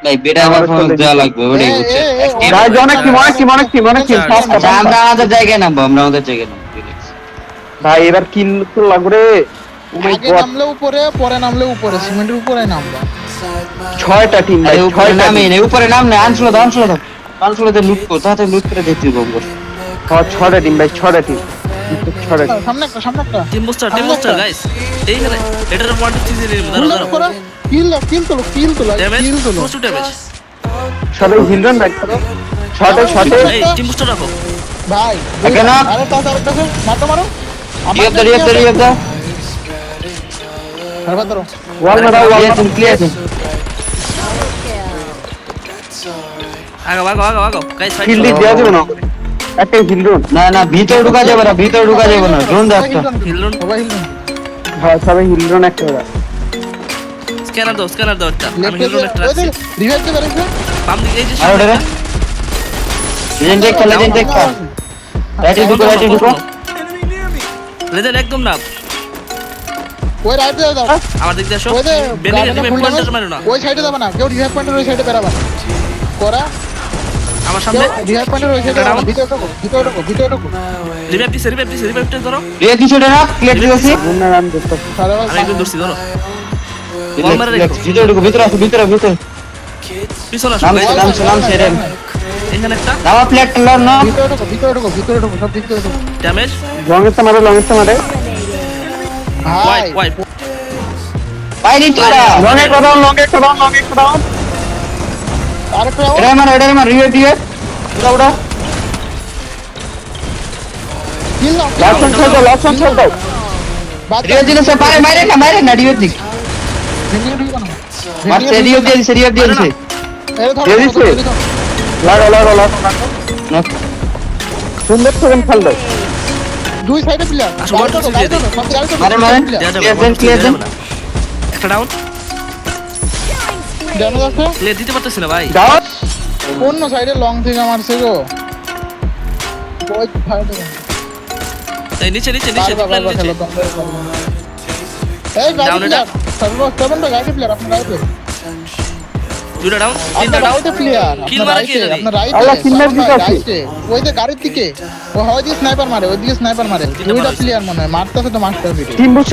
ভাই বেটা আবার ফোন দেওয়া লাগবে ওটাই বুঝছেন ভাই অনেক টিম আচ্ছা, আমরা আমাদের জায়গায় নামবো আমরা আমাদের জায়গায় নামবো relax। ভাই এবার কিল তো লাগবে রে। ও মাই আগে গড, নামলে উপরে, পরে নামলে উপরে, সিমেন্টের উপরে নামবা। 6টা টিম ভাই, আরে উপরে 6টা নামে টিম। না উপরে নাম না আনসলো দাও লুট কর তাতে লুট করে দেখতে পাবো 6টা টিম ভাই, 6টা টিম, 6টা টিম। সামনে একটা টিম বুস্টার গাইস এইখানে এটার পয়েন্ট চিজি নিয়ে বুলেট দাঁড়াও করো, কিল তোলো ড্যামেজ কিল তোলো। প্রচুর ড্যামেজ সবাই হিলডন ব্যাক করো। শটে এই টিম বুস্টার রাখো ভাই একে না। আরে তাড়াতাড়ি মারো রিয়াব দাও আরে ধরো ওয়াল মারা, ওয়াল ক্লিয়ার আছে আগো গাইস ফাইট কিল দেওয়া যাবে না। একটা হিলডন। না ভিতরে ঢোকা যাবে না ড্রোন দাও একটা হিলরন সবাই হিলুন। হ্যাঁ সবাই হিলডন একটা ওরা। স্ক্যানার দাও একটা আমি লেফটে হিলরন একটা রাখছি রিভাইভ দে বেরিয়ে বাম দিকে এই যে আর ওটা লেজেন্ড টেক রাইটে ঢুকো লেজেন্ড একদম না ওই রাইটে দাও আমার দিক দিয়ে আসো ওই যে বেনি গার্ডেনে রিভাইভ ফুল পয়েন্টার ড্যামেজ, মারো না ওই সাইডে যাবে না কেউ রিভাইভ পয়েন্টের ওই সাইডে বেরাবা না করা আমার সামনে রিভাইভ পয়েন্টের ওই সাইডে ভিতরে ঢোকো রিভাইভটা ধরো রিয়া কিছু না ক্লিয়ার দিছি গুন্না রান করতে। আমি একদম দূরছি ধরো ভিতরে আসো ভিতরে পিছনে আসো নামছে রে এখানে একটা নামা প্লেট লন না ভিতরে ঢোকো সব ভিতরে ঢোকো ড্যামেজ লংয়েরটা মারে। ভাই ওয়াইপ বাইরে তোরা লং একটা দাও। আরেকটা এটা মার রিয়া ওটা কিল নাও লাস্ট শট দাও। রিয়া দিলে সে মারে না রিয়া দিক ভেঙে ঢুকো না মারছে রিয়া দিয়েছে এই ধরো দিয়ে দিছে? লাগো। না সুন্দর সেকেন্ড খেল দাও। দুই সাইডে প্লেয়ার আসো, বল, সব দিয়ে দিই। মারে দেয়া যাবে Clear দেন। একটা ডাউন ড্যামেজ আছে প্লে দিতে পারতেছি না ভাই দাও। অন্য সাইডে লং থেকে মারছে গো ওই সাইডে এই নিচে বারবার নিচে খেলো এই গাড়ি Down প্লেয়ার সর্বস্তবন গাড়ি প্লেয়ার আপনার রাইটে দুটো ডাউন তিনটা আপনার ডাউন রাইটে প্লেয়ার Kill আপনার মারা কে রাইটে জানি? আপনার রাইটে আল্লাহ, kill মার দিতে আছে। রাইটে ওই যে গাড়ির দিকে ও হয় যে স্নাইপার মারে ওইদিকে স্নাইপার মারে তিনটা দুইটা মারা প্লেয়ার মনে হয় মারতেছে তো মাস্টার ভিডিও টিম বুট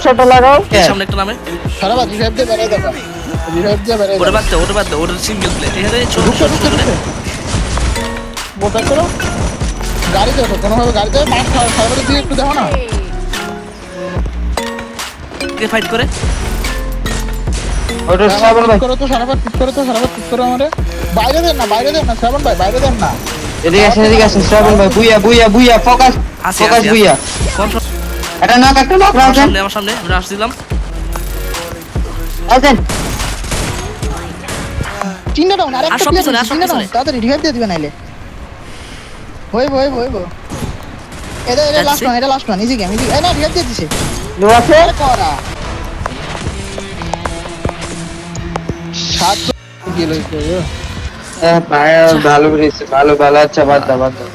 শটটা লাগাও। এর সামনে একটা নামে সারা বাদ রিভাইভ দিয়ে বেরিয়ে যাবে রিভাইভ দিয়ে বেরিয়ে ওটা যাবে বাদ দাও ওটা সিঙ্গেল প্লে এখানে ছোট ঢুকছে মোটা করো গাড়িতে ওঠো কোনোভাবে গাড়িতে মাছ সারা দিয়ে একটু দেখো না কে ফাইট করে ওটা শ্রাবণ ভাই করো তো সারাবার ঠিক করো আমারে বাইরে দেন না শ্রাবণ ভাই বাইরে দেন না এদিকে আসেন শ্রাবণ ভাই বুইয়া ফোকাস আসি বুইয়া কনফার্ম এটা নক একটা নক রাখেন আমার সামনে রাশ দিলাম আসেন চিন্তা দাও না আরেকটা আসো প্লেয়ার পিছনে, আসো চিন্তা দাও পিছনে। তাড়াতাড়ি রিভাইভ দিয়ে দিবেন নাইলে হইব এটা last one easy game easy এই না রিভাইভ দিয়ে দিছে নো আছে। আরে করা 7 কিলো ভালো আচ্ছা বাদ দাও